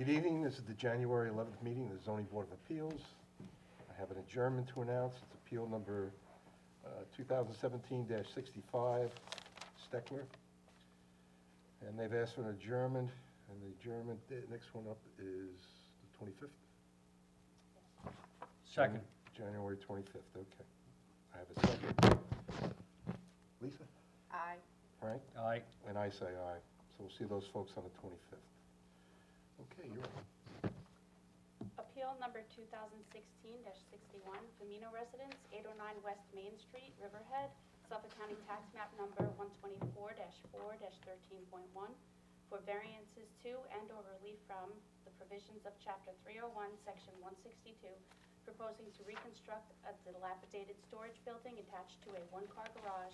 Good evening, this is the January 11th meeting of the Zoning Board of Appeals. I have an adjournment to announce. It's appeal number 2017-65, Steckler. And they've asked for an adjournment, and the adjournment, the next one up is the 25th? Second. January 25th, okay. I have a second. Lisa? Aye. Frank? Aye. And I say aye. So we'll see those folks on the 25th. Okay, you're on. Appeal number 2016-61, Femino Residence, 809 West Main Street, Riverhead, Suffolk County Tax Map number 124-4-13.1, for variances to and/or relief from the provisions of Chapter 301, Section 162, proposing to reconstruct a dilapidated storage building attached to a one-car garage,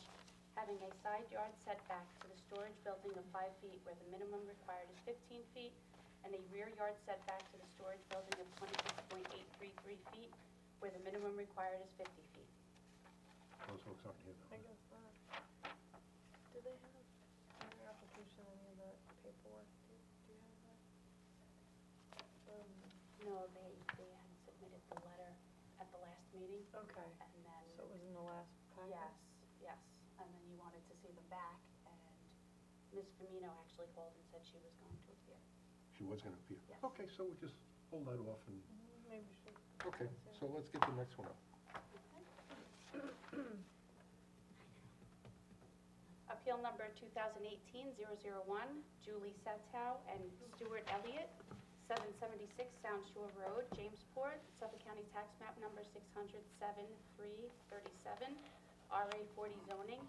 having a side yard setback to the storage building of 5 feet where the minimum required is 15 feet, and a rear yard setback to the storage building of 26.833 feet, where the minimum required is 50 feet. Those folks aren't here, I though. guess not. Do they have in their application any of that paperwork? Do you have that? No, they hadn't submitted the letter at the last meeting, Okay, and then, so it was in the last packet? yes, and then you wanted to see them back, and Ms. Femino actually called and said she was going to appear. She was going to appear. Yes. Okay, so we'll just hold that off and, Maybe we should. okay, so let's get the next one up. Appeal number 2018-001, Julie Satow and Stuart Elliott, 776 Sound Shore Road, Jamesport, Suffolk County Tax Map number 607-337, RA 40 zoning,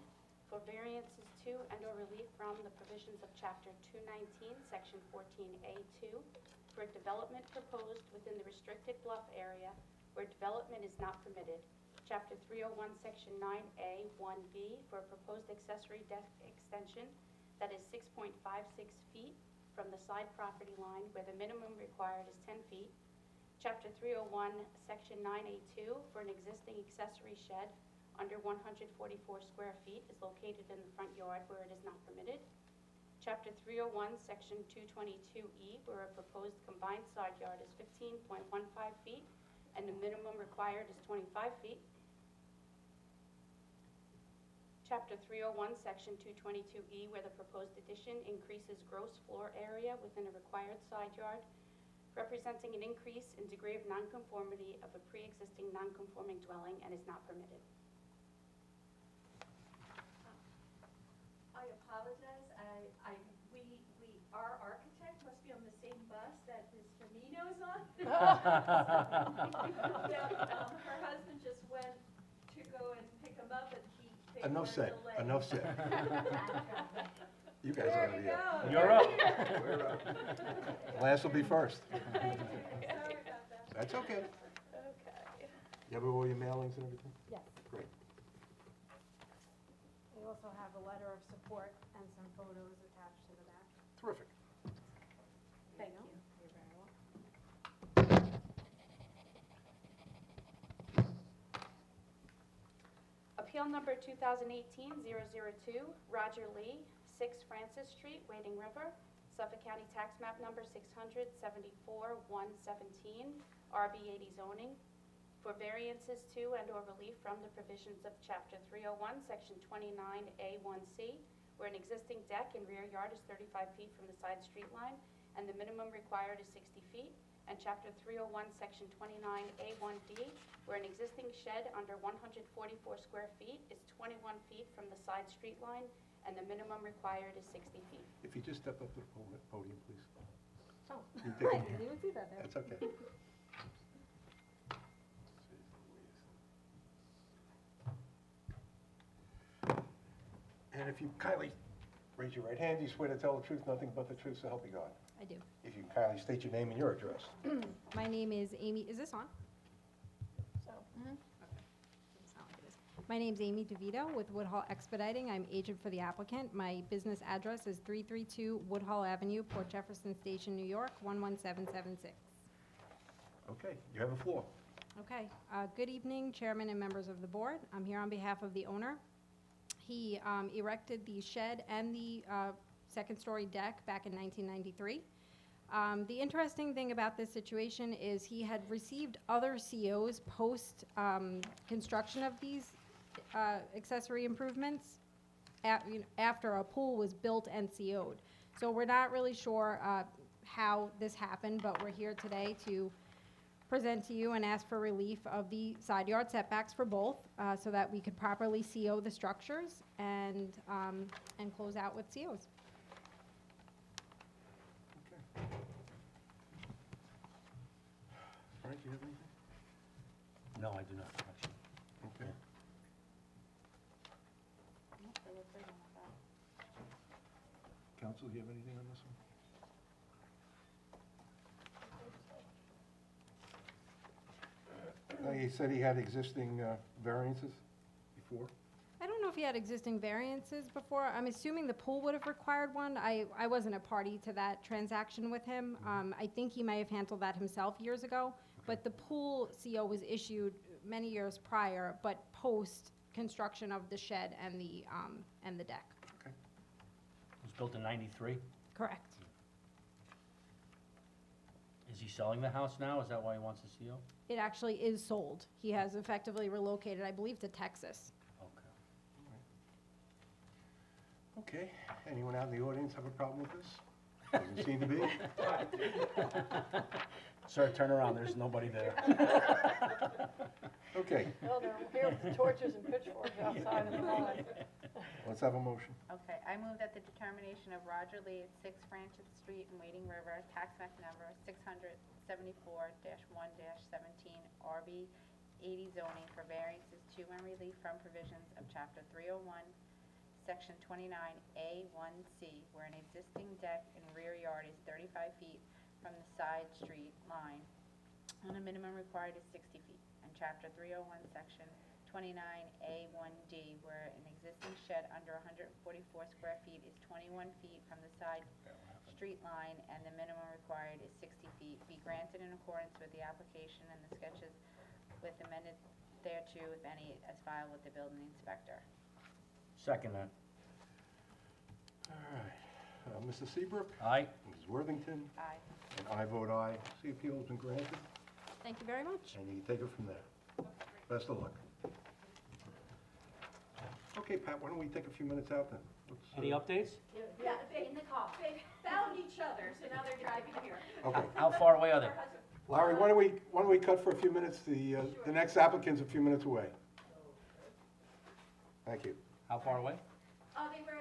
for variances to and/or relief from the provisions of Chapter 219, Section 14A2, for development proposed within the restricted bluff area where development is not permitted. Chapter 301, Section 9A, 1B, for a proposed accessory deck extension that is 6.56 feet from the side property line where the minimum required is 10 feet. Chapter 301, Section 9A2, for an existing accessory shed under 144 square feet is located in the front yard where it is not permitted. Chapter 301, Section 222E, where a proposed combined side yard is 15.15 feet and the minimum required is 25 feet. Chapter 301, Section 222E, where the proposed addition increases gross floor area within a required side yard, representing an increase in degree of nonconformity of a pre-existing nonconforming dwelling and is not permitted. I apologize. Our architect must be on the same bus that Ms. Femino's on. Her husband just went to go and pick him up, and they were Enough said, delayed. enough said. You guys There are you the, go. You're up. we're up. Last will be first. Thank you. Sorry about that. That's okay. Okay. You have all your mailings and everything? Yes. Great. We also have a letter of support and some photos attached to the back. Terrific. Thank you. You're very welcome. Appeal number 2018-002, Roger Lee, 6 Francis Street, Wading River, Suffolk County Tax Map number 600-74-117, RB 80 zoning, for variances to and/or relief from the provisions of Chapter 301, Section 29A1C, where an existing deck and rear yard is 35 feet from the side street line, and the minimum required is 60 feet, and Chapter 301, Section 29A1D, where an existing shed under 144 square feet is 21 feet from the side street line, and the minimum required is 60 feet. If you just step up to the podium, please. Oh, You I take it. didn't even see that there. That's okay. And if you kindly raise your right hand, do you swear to tell the truth, nothing but the truth, so help you God? I do. If you kindly state your name and your address. My name is Amy, is this on? So, Doesn't sound like it is. My name's Amy DeVito with Woodhall Expediting. I'm agent for the applicant. My business address is 332 Woodhall Avenue, Port Jefferson Station, New York, 11776. Okay, you have the floor. Okay, good evening, Chairman and members of the board. I'm here on behalf of the owner. He erected the shed and the second-story deck back in 1993. The interesting thing about this situation is he had received other COs post construction of these accessory improvements after a pool was built and CO'd. So we're not really sure how this happened, but we're here today to present to you and ask for relief of the side yard setbacks for both, so that we could properly CO the structures and close out with COs. Okay. Frank, you have anything? No, I do not, actually. Okay. Counsel, do you have anything on this one? He said he had existing variances before? I don't know if he had existing variances before. I'm assuming the pool would have required one. I wasn't a party to that transaction with him. I think he may have handled that himself years ago. But the pool CO was issued many years prior, but post-construction of the shed and the deck. It was built in 93. Correct. Is he selling the house now? Is that why he wants a CO? It actually is sold. He has effectively relocated, I believe, to Texas. Okay. Okay, anyone out in the audience have a problem with this? Doesn't seem to be. Sir, turn around, there's nobody there. Okay, No, they're here with torches and pitchforks outside of the line. let's have a motion. Okay, I move that the determination of Roger Lee at 6 Francis Street in Wading River, tax map number 674-1-17, RB 80 zoning for variances to and relief from provisions of Chapter 301, Section 29A1C, where an existing deck and rear yard is 35 feet from the side street line, and a minimum required is 60 feet. And Chapter 301, Section 29A1D, where an existing shed under 144 square feet is 21 feet from the side street line, and the minimum required is 60 feet, be granted in accordance with the application and the sketches with amended thereto, if any, as filed with the building inspector. Second that. All right, Mr. Seabrook, Aye. Mrs. Worthington, Aye. and I vote aye. The appeal has been granted, Thank you very much. and you can take it from there. Best of luck. Okay, Pat, why don't we take a few minutes out then? Let's, Any updates? Yeah, in the car. They found each other, so now they're driving here. Okay, How far away are they? Her husband- Larry, why don't we cut for a few minutes? The next applicant's a few minutes away. Thank you. How far away? They were